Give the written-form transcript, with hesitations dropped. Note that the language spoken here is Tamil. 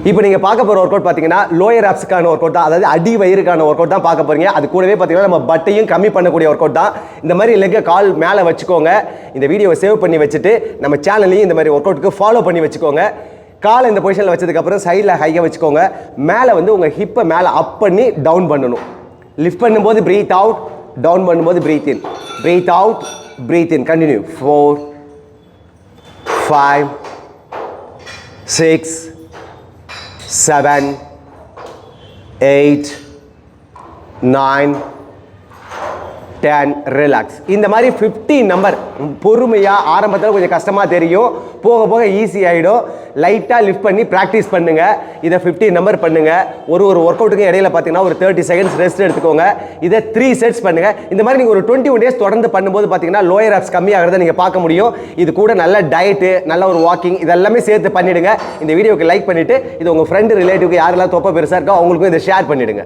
இப்போ நீங்கள் பார்க்க போகிற ஒர்க் அவுட் பார்த்தீங்கன்னா லோயர் ஆப்ஸ்க்கான ஒர்க் அவுட் தான், அதாவது அடி வயிறுக்கான ஒர்க் அவுட் தான் பார்க்க போறீங்க. அது கூடவே பார்த்தீங்கன்னா நம்ம பட்டையும் கம்மி பண்ணக்கூடிய ஒர்க் அவுட் தான். இந்த மாதிரி லெக்கை கால் மேலே வச்சுக்கோங்க. இந்த வீடியோவை சேவ் பண்ணி வச்சுட்டு நம்ம சேனலையும் இந்த மாதிரி ஒர்க் அவுட்டுக்கு ஃபாலோ பண்ணி வச்சுக்கோங்க. காலை இந்த பொசிஷனில் வச்சதுக்கப்புறம் சைடில் ஹையாக வச்சுக்கோங்க. மேலே வந்து உங்கள் ஹிப்பை மேலே அப் பண்ணி டவுன் பண்ணணும். லிஃப்ட் பண்ணும்போது ப்ரீத் அவுட், டவுன் பண்ணும்போது ப்ரீத் இன், ப்ரீத் அவுட், ப்ரீத் இன். கண்டினியூ. 4 5 6 7 8 9 10. ரிலாக்ஸ். இந்த மாதிரி 15 நம்பர் பொறுமையாக, ஆரம்பத்தில் கொஞ்சம் கஷ்டமாக தெரியும், போக போக ஈஸி ஆகிடும். லைட்டாக லிஃப்ட் பண்ணி ப்ராக்டிஸ் பண்ணுங்கள். இதை 15 நம்பர் பண்ணுங்கள். ஒரு ஒர்க் அவுட்டுக்கும் இடையில பார்த்தீங்கன்னா ஒரு 30 செகண்ட்ஸ் ரெஸ்ட் எடுத்துக்கோங்க. இதை 3 செட்ஸ் பண்ணுங்கள். இந்த மாதிரி நீங்கள் ஒரு 21 டேஸ் தொடர்ந்து பண்ணும்போது பார்த்தீங்கன்னா லோயர் ஆப்ஸ் கம்மியாகிறத நீங்கள் பார்க்க முடியும். இது கூட நல்ல டயட்டு, நல்ல ஒரு வாக்கிங், இதெல்லாமே சேர்த்து பண்ணிவிடுங்க. இந்த வீடியோக்கு லைக் பண்ணிவிட்டு இது உங்கள் ஃப்ரெண்டு ரிலேட்டிவ்க்கு யாரெல்லாம் தொப்பை பெருசாக இருக்கோ அவங்களுக்கும் இதை ஷேர் பண்ணிவிடுங்க.